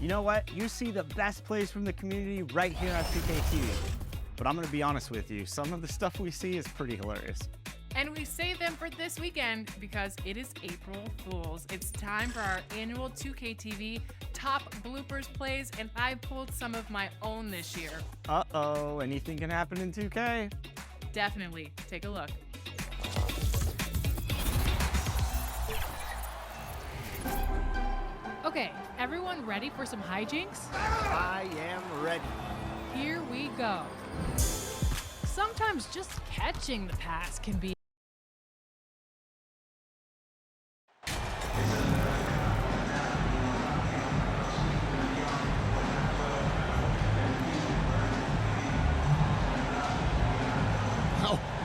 You know what? You see the best plays from the community right here on 2KTV. But I'm going to be honest with you, some of the stuff we see is pretty hilarious. And we save them for this weekend because it is April Fools. It's time for our annual 2KTV top bloopers plays, and I pulled some of my own this year. Uh-oh, anything can happen in 2K. Definitely. Take a look. Okay, everyone ready for some hijinks? I am ready. Here we go. Sometimes just catching the pass can be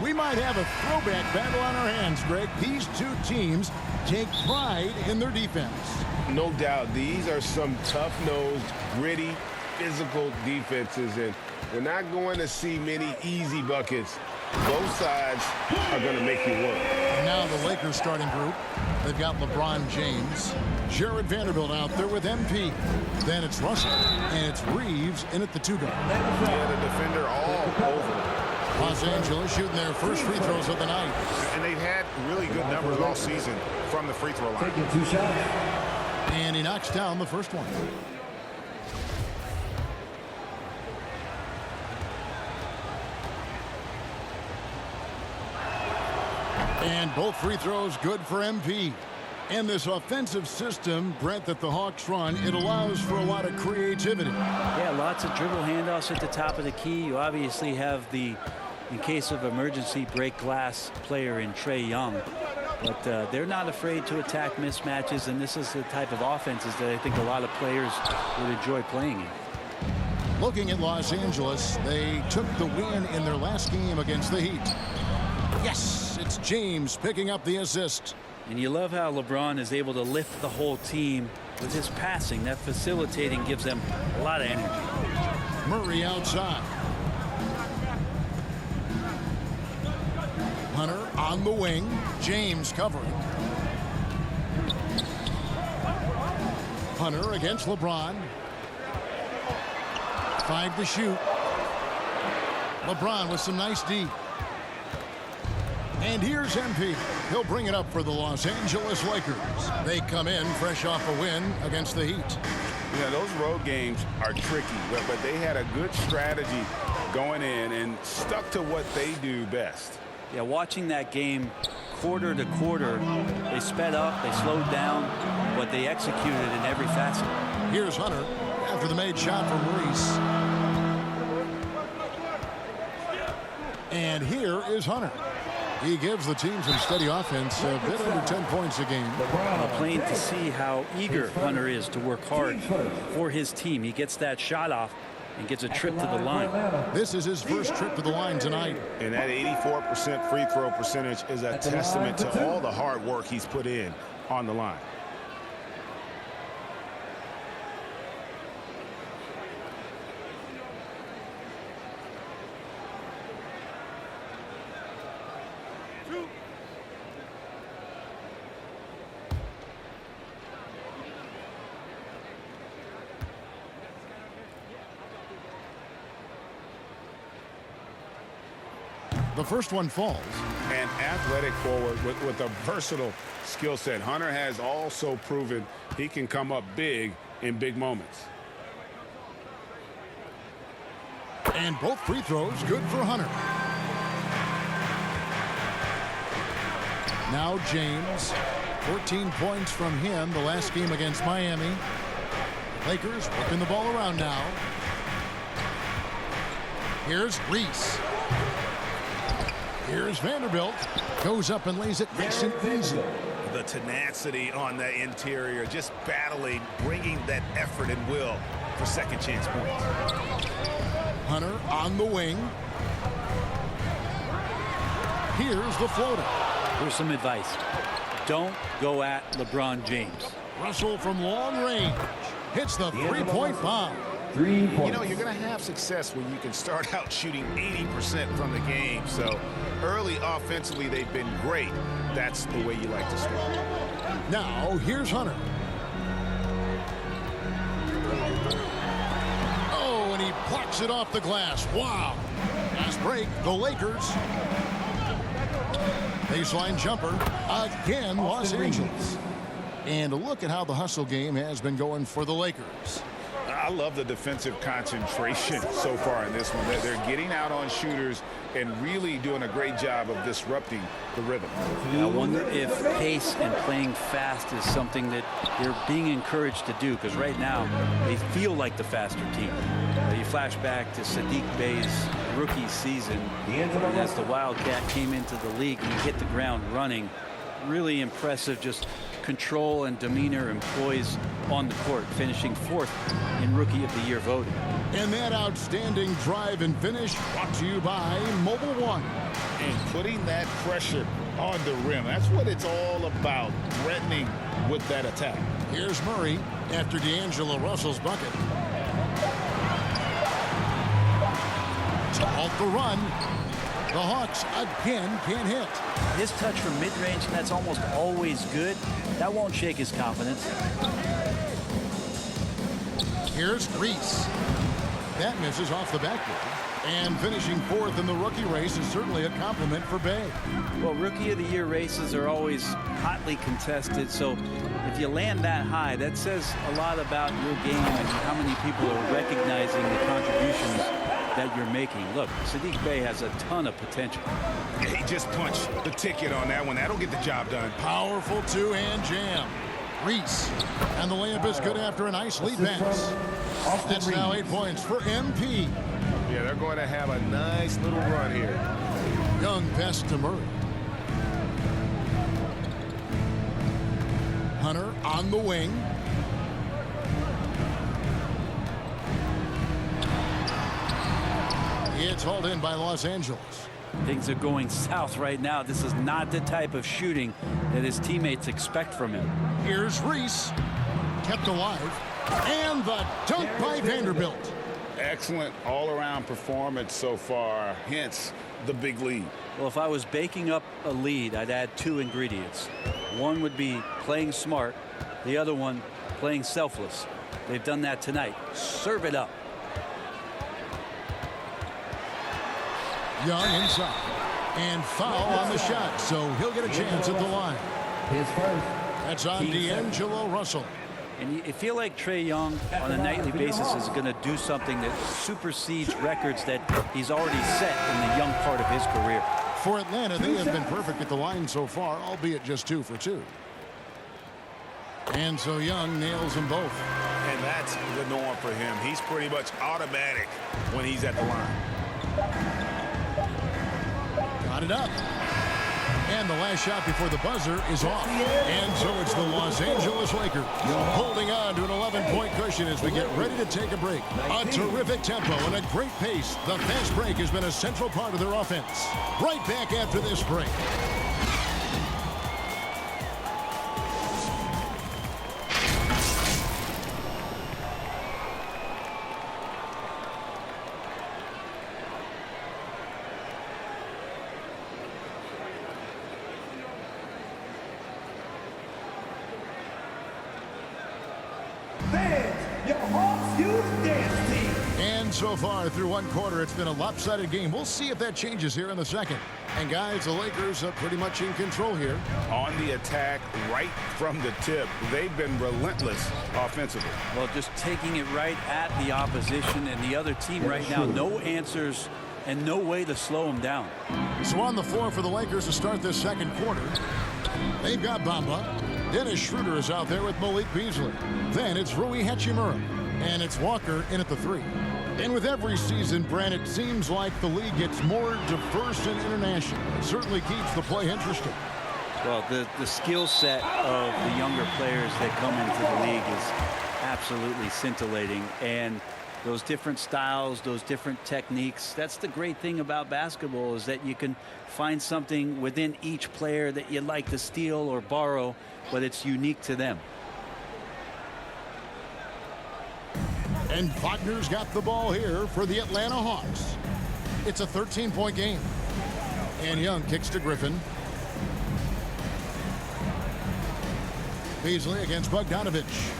We might have a throwback battle on our hands, Greg. These two teams take pride in their defense. No doubt, these are some tough-nosed, gritty, physical defenses, and we're not going to see many easy buckets. Both sides are going to make you work. And now the Lakers starting group. They've got LeBron James, Jared Vanderbilt out there with MP. Then it's Russell, and it's Reeves in at the 2 guard. Yeah, the defender all over. Los Angeles shooting their first free throws of the night. And they've had really good numbers all season from the free throw line. Taking 2 shots. And he knocks down the first one. And both free throws good for MP. And this offensive system, Brent, that the Hawks run, it allows for a lot of creativity. Yeah, lots of dribble handoffs at the top of the key. You obviously have the, in case of emergency, break glass player in Trae Young. But they're not afraid to attack mismatches, and this is the type of offenses that I think a lot of players would enjoy playing in. Looking at Los Angeles, they took the win in their last game against the Heat. Yes, it's James picking up the assist. And you love how LeBron is able to lift the whole team with his passing. That facilitating gives them a lot of energy. Murray outside. Hunter on the wing. James covering. Hunter against LeBron. 5 to shoot. LeBron with some nice D. And here's MP. He'll bring it up for the Los Angeles Lakers. They come in fresh off a win against the Heat. Yeah, those road games are tricky, but they had a good strategy going in and stuck to what they do best. Yeah, watching that game quarter to quarter, they sped up, they slowed down, but they executed in every facet. Here's Hunter after the made shot from Reese. And here is Hunter. He gives the team some steady offense, a bit under 10 points a game. Plain to see how eager Hunter is to work hard for his team. He gets that shot off and gets a trip to the line. This is his first trip to the line tonight. And that 84% free throw percentage is a testament to all the hard work he's put in on the line. The first one falls. An athletic forward with a versatile skill set. Hunter has also proven he can come up big in big moments. And both free throws good for Hunter. Now James, 14 points from him the last game against Miami. Lakers working the ball around now. Here's Reese. Here's Vanderbilt. Goes up and lays it nice and easy. The tenacity on the interior, just battling, bringing that effort and will for second chance points. Hunter on the wing. Here's the floater. Here's some advice. Don't go at LeBron James. Russell from long range hits the three-point bomb. 3 points. You know, you're going to have success when you can start out shooting 80% from the game. So early offensively, they've been great. That's the way you like to start. Now, here's Hunter. Clocks it off the glass. Wow. Fast break. The Lakers. Baseline jumper. Again, Los Angeles. And look at how the hustle game has been going for the Lakers. I love the defensive concentration so far in this one. They're getting out on shooters and really doing a great job of disrupting the rhythm. I wonder if pace and playing fast is something that they're being encouraged to do, because right now they feel like the faster team. You flash back to Saddiq Bey's rookie season, and as the Wildcat came into the league, he hit the ground running. Really impressive, just control and demeanor and poise on the court, finishing 4th in Rookie of the Year voting. And that outstanding drive and finish brought to you by Mobile One. And putting that pressure on the rim. That's what it's all about, threatening with that attack. Here's Murray after D'Angelo Russell's bucket. To halt the run. The Hawks again can't hit. His touch from mid-range, that's almost always good. That won't shake his confidence. Here's Reese. That misses off the backboard. And finishing 4th in the rookie race is certainly a compliment for Bey. Well, Rookie of the Year races are always hotly contested, so if you land that high, that says a lot about your game and how many people are recognizing the contributions that you're making. Look, Saddiq Bey has a ton of potential. He just punched the ticket on that one. That'll get the job done. Powerful two-hand jam. Reese. And the layup is good after a nice lead pass. That's now 8 points for MP. Yeah, they're going to have a nice little run here. Young pass to Murray. Hunter on the wing. It's hauled in by Los Angeles. Things are going south right now. This is not the type of shooting that his teammates expect from him. Here's Reese. Kept alive. And the dunk by Vanderbilt. Excellent all-around performance so far, hence the big lead. Well, if I was baking up a lead, I'd add 2 ingredients. One would be playing smart. The other one, playing selfless. They've done that tonight. Serve it up. Young inside. And foul on the shot, so he'll get a chance at the line. That's on D'Angelo Russell. And you feel like Trae Young on a nightly basis is going to do something that supersedes records that he's already set in the young part of his career. For Atlanta, they have been perfect at the line so far, albeit just 2 for 2. And so Young nails them both. And that's the norm for him. He's pretty much automatic when he's at the line. Got it up. And the last shot before the buzzer is off. And so it's the Los Angeles Lakers holding on to an 11-point cushion as we get ready to take a break. A terrific tempo and a great pace. The fast break has been a central part of their offense. Right back after this break. And so far through one quarter, it's been a lopsided game. We'll see if that changes here in the second. And guys, the Lakers are pretty much in control here. On the attack right from the tip. They've been relentless offensively. Well, just taking it right at the opposition and the other team right now. No answers and no way to slow them down. So on the floor for the Lakers to start this second quarter, they've got Bamba. Dennis Schroeder is out there with Malik Beasley. Then it's Rui Hachimura. And it's Walker in at the 3. And with every season, Brand, it seems like the league gets more diverse and international. It certainly keeps the play interesting. Well, the skill set of the younger players that come into the league is absolutely scintillating. And those different styles, those different techniques, that's the great thing about basketball, is that you can find something within each player that you'd like to steal or borrow, but it's unique to them. And Wagner's got the ball here for the Atlanta Hawks. It's a 13-point game. And Young kicks to Griffin. Beasley against Bogdanovich.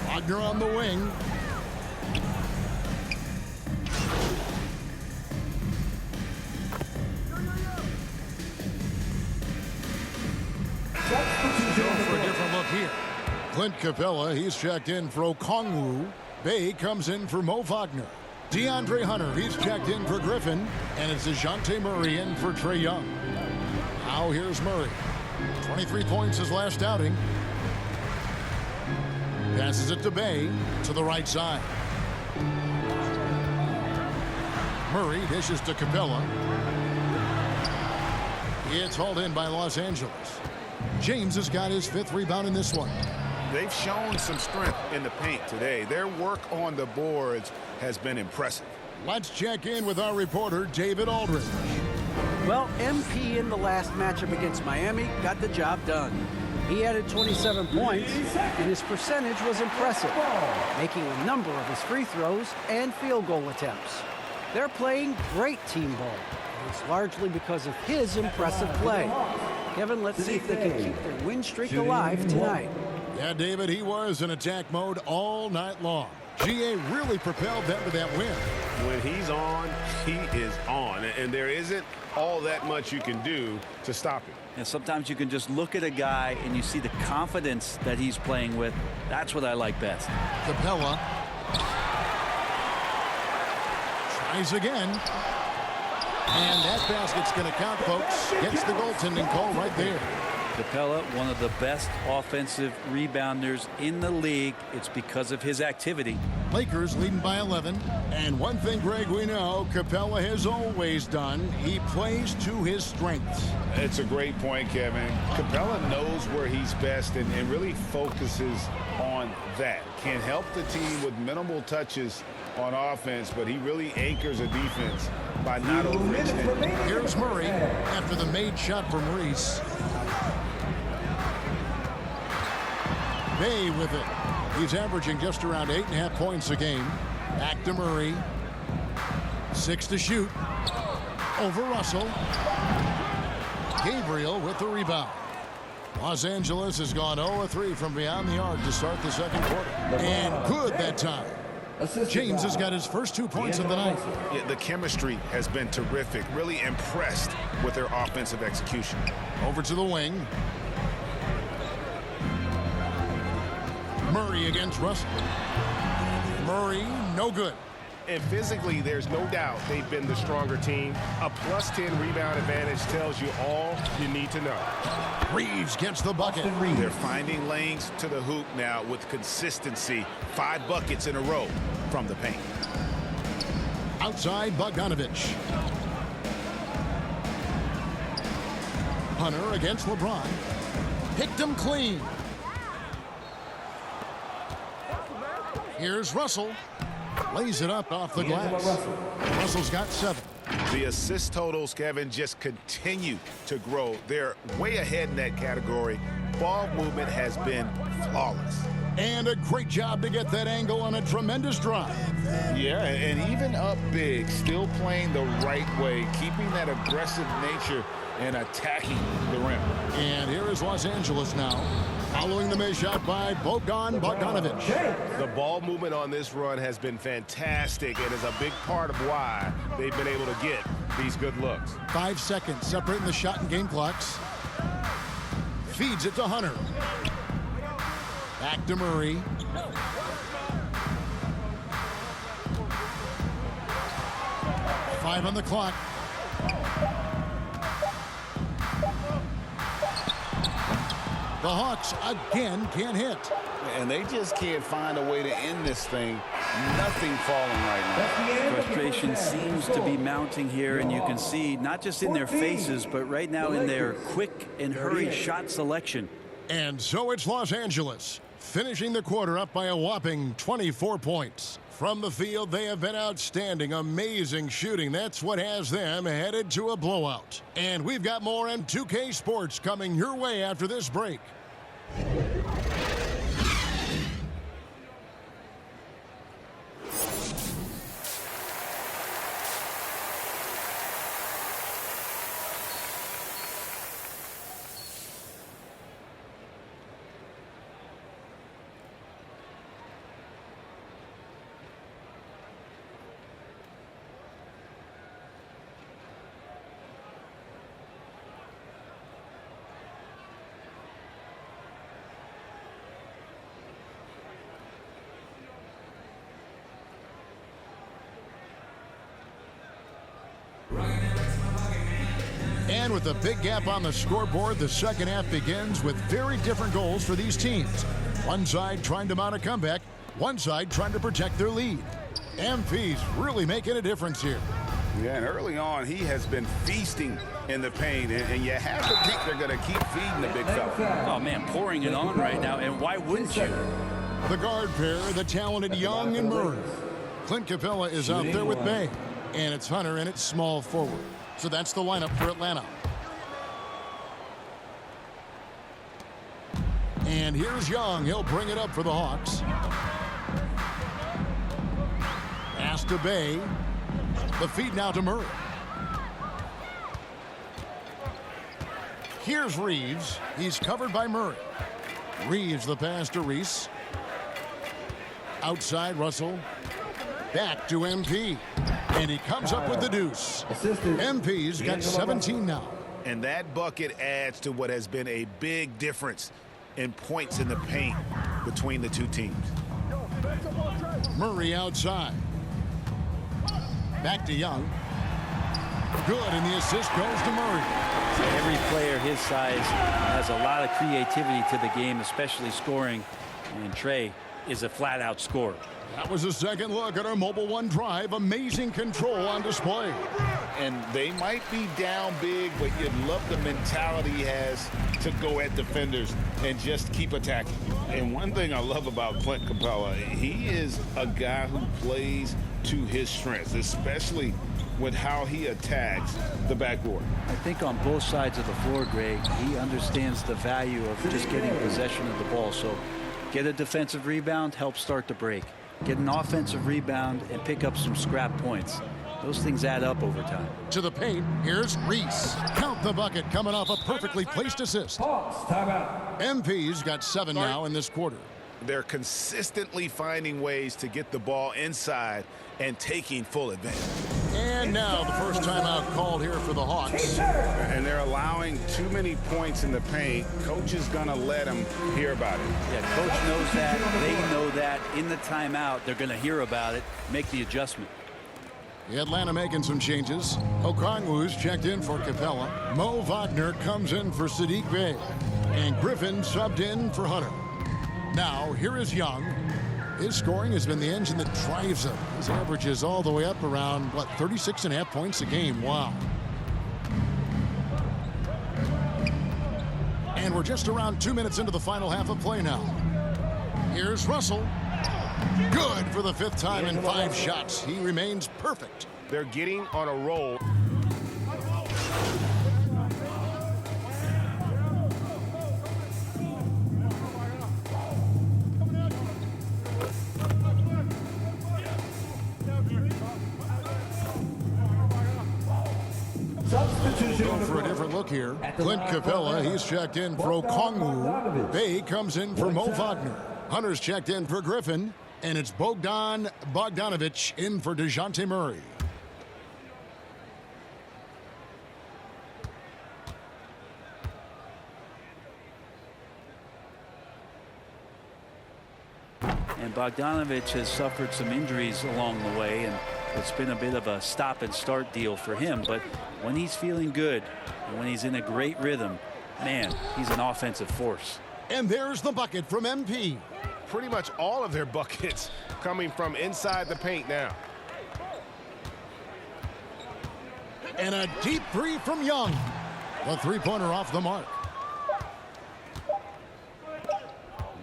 Wagner on the wing. Clint Capella, he's checked in for Okongwu. Bay comes in for Mo Wagner. DeAndre Hunter, he's checked in for Griffin. And it's DeJounte Murray in for Trae Young. Now here's Murray. 23 points his last outing. Passes it to Bay to the right side. Murray dishes to Capella. It's hauled in by Los Angeles. James has got his 5th rebound in this one. They've shown some strength in the paint today. Their work on the boards has been impressive. Let's check in with our reporter, David Aldridge. Well, MP in the last matchup against Miami got the job done. He added 27 points, and his percentage was impressive, making a number of his free throws and field goal attempts. They're playing great team ball, and it's largely because of his impressive play. Kevin, let's see if they can keep their win streak alive tonight. Yeah, David, he was in attack mode all night long. GA really propelled them to that win. When he's on, he is on. And there isn't all that much you can do to stop him. And sometimes you can just look at a guy and you see the confidence that he's playing with. That's what I like best. Capella tries again. And that basket's going to count, folks. Gets the goaltending call right there. Capella, one of the best offensive rebounders in the league. It's because of his activity. Lakers leading by 11. And one thing, Greg, we know Capella has always done. He plays to his strengths. It's a great point, Kevin. Capella knows where he's best and really focuses on that. Can help the team with minimal touches on offense, but he really anchors a defense by not overextending. Here's Murray after the made shot from Reese. Bay with it. He's averaging just around 8.5 points a game. Back to Murray. 6 to shoot. Over Russell. Gabriel with the rebound. Los Angeles has gone 0-3 from beyond the arc to start the second quarter. And good that time. James has got his first 2 points of the night. Yeah, the chemistry has been terrific. Really impressed with their offensive execution. Over to the wing. Murray against Russell. Murray, no good. And physically, there's no doubt they've been the stronger team. A +10 rebound advantage tells you all you need to know. Reeves gets the bucket. They're finding lanes to the hoop now with consistency. 5 buckets in a row from the paint. Outside Bogdanovich. Hunter against LeBron. Picked him clean. Here's Russell. Lays it up off the glass. Russell's got 7. The assist totals, Kevin, just continue to grow. They're way ahead in that category. Ball movement has been flawless. And a great job to get that angle on a tremendous drive. Yeah, and even up big, still playing the right way, keeping that aggressive nature and attacking the rim. And here is Los Angeles now, following the made shot by Bogdanovich. The ball movement on this run has been fantastic and is a big part of why they've been able to get these good looks. 5 seconds separating the shot and game clocks. Feeds it to Hunter. Back to Murray. Five on the clock. The Hawks again can't hit. And they just can't find a way to end this thing. Nothing falling right now. Frustration seems to be mounting here, and you can see not just in their faces, but right now in their quick and hurried shot selection. And so it's Los Angeles, finishing the quarter up by a whopping 24 points. From the field, they have been outstanding, amazing shooting. That's what has them headed to a blowout. And we've got more M2K Sports coming your way after this break. And with the big gap on the scoreboard, the second half begins with very different goals for these teams. One side trying to mount a comeback, one side trying to protect their lead. MP's really making a difference here. Yeah, and early on, he has been feasting in the paint, and you have to think they're going to keep feeding the big fella. Oh, man, pouring it on right now, and why wouldn't you? The guard pair, the talented Young and Murray. Clint Capella is out there with Bay, and it's Hunter and it's small forward. So that's the lineup for Atlanta. And here's Young. He'll bring it up for the Hawks. Pass to Bay. The feed now to Murray. Here's Reeves. He's covered by Murray. Reeves the pass to Reese. Outside Russell. Back to MP. And he comes up with the deuce. MP's got 17 now. And that bucket adds to what has been a big difference in points in the paint between the two teams. Murray outside. Back to Young. Good, and the assist goes to Murray. Every player his size has a lot of creativity to the game, especially scoring. And Trey is a flat-out scorer. That was a second look at our Mobile One drive. Amazing control on display. And they might be down big, but you love the mentality he has to go at defenders and just keep attacking. And one thing I love about Clint Capella, he is a guy who plays to his strengths, especially with how he attacks the backboard. I think on both sides of the floor, Greg, he understands the value of just getting possession of the ball. So get a defensive rebound, help start the break. Get an offensive rebound and pick up some scrap points. Those things add up over time. To the paint, here's Reese. Count the bucket coming off a perfectly placed assist. MP's got 7 now in this quarter. They're consistently finding ways to get the ball inside and taking full advantage. And now the first timeout called here for the Hawks. And they're allowing too many points in the paint. Coach is going to let them hear about it. Yeah, coach knows that. They know that. In the timeout, they're going to hear about it, make the adjustment. Atlanta making some changes. Okongwu's checked in for Capella. Mo Wagner comes in for Sadiq Bey. And Griffin subbed in for Hunter. Now, here is Young. His scoring has been the engine that drives him. His average is all the way up around, 36.5 points a game. Wow. And we're just around 2 minutes into the final half of play now. Here's Russell. Good for the 5th time in 5 shots. He remains perfect. They're getting on a roll. Going for a different look here. Clint Capella, he's checked in for Okongwu. Bay comes in for Mo Wagner. Hunter's checked in for Griffin. And it's Bogdan Bogdanovic in for DeJounte Murray. And Bogdanovic has suffered some injuries along the way, and it's been a bit of a stop-and-start deal for him. But when he's feeling good and when he's in a great rhythm, man, he's an offensive force. And there's the bucket from MP. Pretty much all of their buckets coming from inside the paint now. And a deep 3 from Young. The 3-pointer off the mark.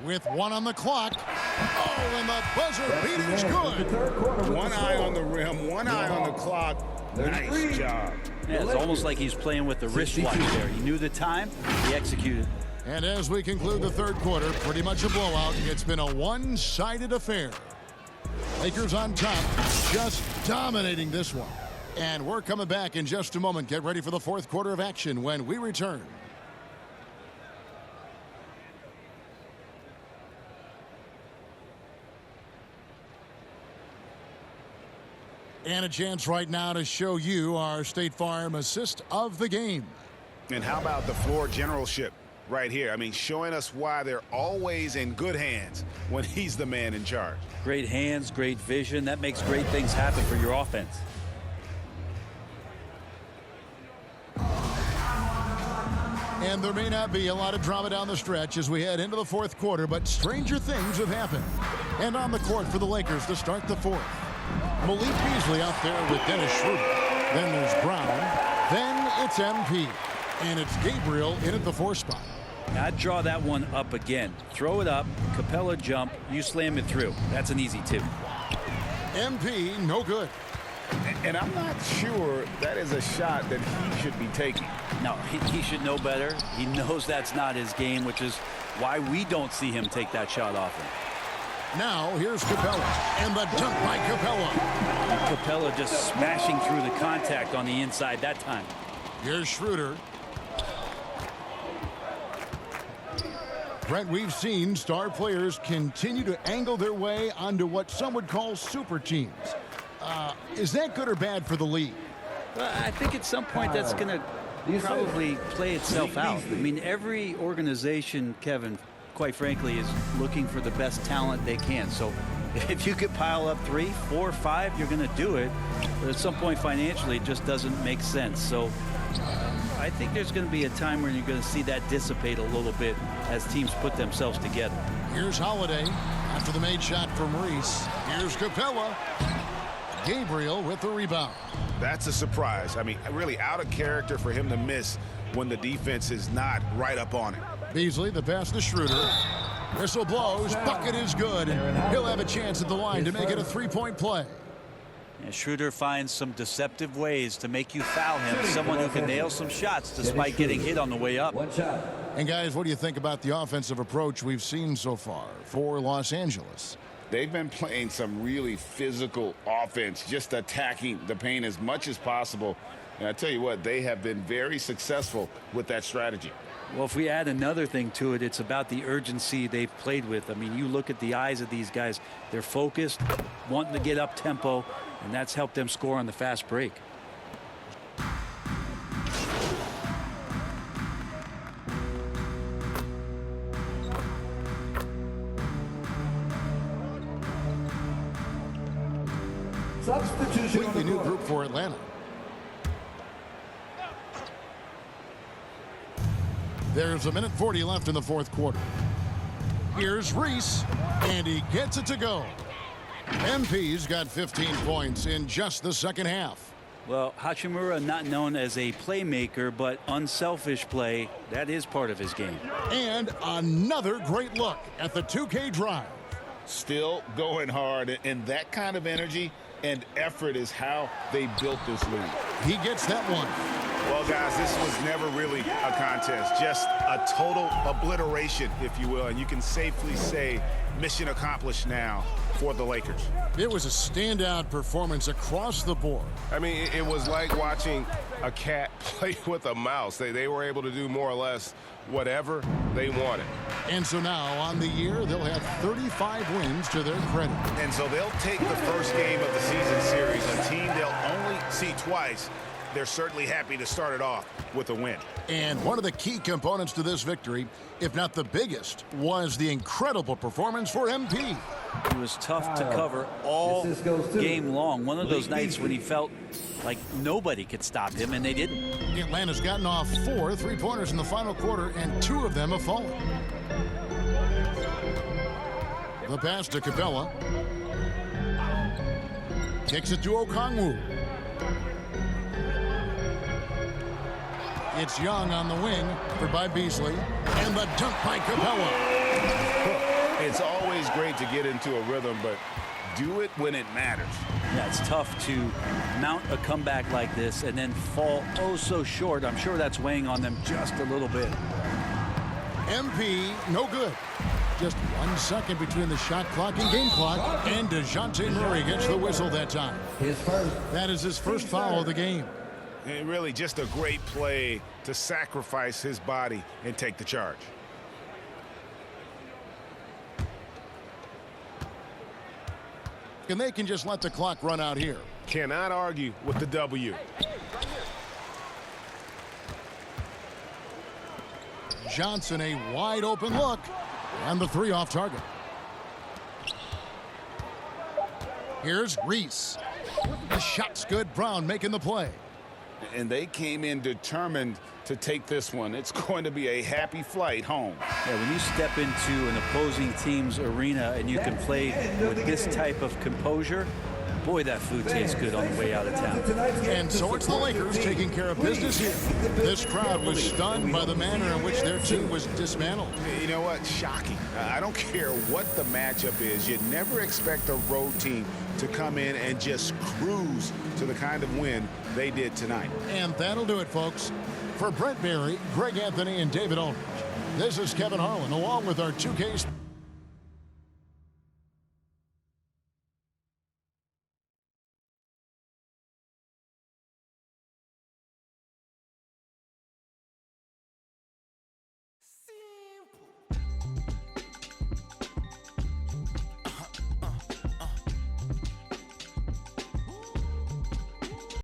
With 1 on the clock. Oh, and the buzzer beater's good. One eye on the rim, one eye on the clock. Nice job. Yeah, it's almost like he's playing with the wristwatch there. He knew the time, he executed. And as we conclude the 3rd quarter, pretty much a blowout. It's been a one-sided affair. Lakers on top, just dominating this one. And we're coming back in just a moment. Get ready for the 4th quarter of action when we return. And a chance right now to show you our State Farm assist of the game. And how about the floor generalship right here? I mean, showing us why they're always in good hands when he's the man in charge. Great hands, great vision. That makes great things happen for your offense. And there may not be a lot of drama down the stretch as we head into the fourth quarter, but stranger things have happened. And on the court for the Lakers to start the fourth. Malik Beasley out there with Dennis Schroeder. Then there's Brown. Then it's MP. And it's Gabriel in at the 4 spot. I'd draw that one up again. Throw it up, Capella jump, you slam it through. That's an easy 2. MP, no good. And I'm not sure that is a shot that he should be taking. No, he should know better. He knows that's not his game, which is why we don't see him take that shot often. Now here's Capella, and the dunk by Capella. Capella just smashing through the contact on the inside that time. Here's Schroeder. Brent, we've seen star players continue to angle their way onto what some would call super teams. Is that good or bad for the league? Well, I think at some point that's going to probably play itself out. I mean, every organization, Kevin, quite frankly, is looking for the best talent they can. So if you could pile up 3, 4, 5, you're going to do it. But at some point financially, it just doesn't make sense. So I think there's going to be a time where you're going to see that dissipate a little bit as teams put themselves together. Here's Holiday after the made shot from Reese. Here's Capella. Gabriel with the rebound. That's a surprise. I mean, really out of character for him to miss when the defense is not right up on him. Beasley, the pass to Schroeder. Whistle blows. Bucket is good. He'll have a chance at the line to make it a 3-point play. And Schroeder finds some deceptive ways to make you foul him. Someone who can nail some shots despite getting hit on the way up. And guys, what do you think about the offensive approach we've seen so far for Los Angeles? They've been playing some really physical offense, just attacking the paint as much as possible. And I tell you what, they have been very successful with that strategy. Well, if we add another thing to it, it's about the urgency they've played with. I mean, you look at the eyes of these guys. They're focused, wanting to get up tempo, and that's helped them score on the fast break. Completely new group for Atlanta. There's a minute 40 left in the fourth quarter. Here's Reese, and he gets it to go. MP's got 15 points in just the second half. Well, Hachimura not known as a playmaker, but unselfish play, that is part of his game. And another great look at the 2K drive. Still going hard, and that kind of energy and effort is how they built this league. He gets that one. Well, guys, this was never really a contest, just a total obliteration, if you will, and you can safely say mission accomplished now for the Lakers. It was a standout performance across the board. I mean, it was like watching a cat play with a mouse. They were able to do more or less whatever they wanted. And so now on the year, they'll have 35 wins to their credit. And so they'll take the first game of the season series, a team they'll only see twice. They're certainly happy to start it off with a win. And one of the key components to this victory, if not the biggest, was the incredible performance for MP. It was tough to cover all game long. One of those nights when he felt like nobody could stop him, and they didn't. Atlanta's gotten off 4 3-pointers in the final quarter, and 2 of them have fallen. The pass to Capella. Kicks it to Okongwu. It's Young on the wing, covered by Beasley, and the dunk by Capella. It's always great to get into a rhythm, but do it when it matters. Yeah, it's tough to mount a comeback like this and then fall oh so short. I'm sure that's weighing on them just a little bit. MP, no good. Just 1 second between the shot clock and game clock, and DeJounte Murray gets the whistle that time. That is his first foul of the game. And really just a great play to sacrifice his body and take the charge. And they can just let the clock run out here. Cannot argue with the W. Johnson, a wide open look, and the 3 off target. Here's Reese. The shot's good. Brown making the play. And they came in determined to take this one. It's going to be a happy flight home. Yeah, when you step into an opposing team's arena and you can play with this type of composure, boy, that food tastes good on the way out of town. And so it's the Lakers taking care of business here. This crowd was stunned by the manner in which their team was dismantled. You know what? Shocking. I don't care what the matchup is. You never expect a road team to come in and just cruise to the kind of win they did tonight. And that'll do it, folks. For Brent Barry, Greg Anthony, and David Aldridge, this is Kevin Harlan along with our 2K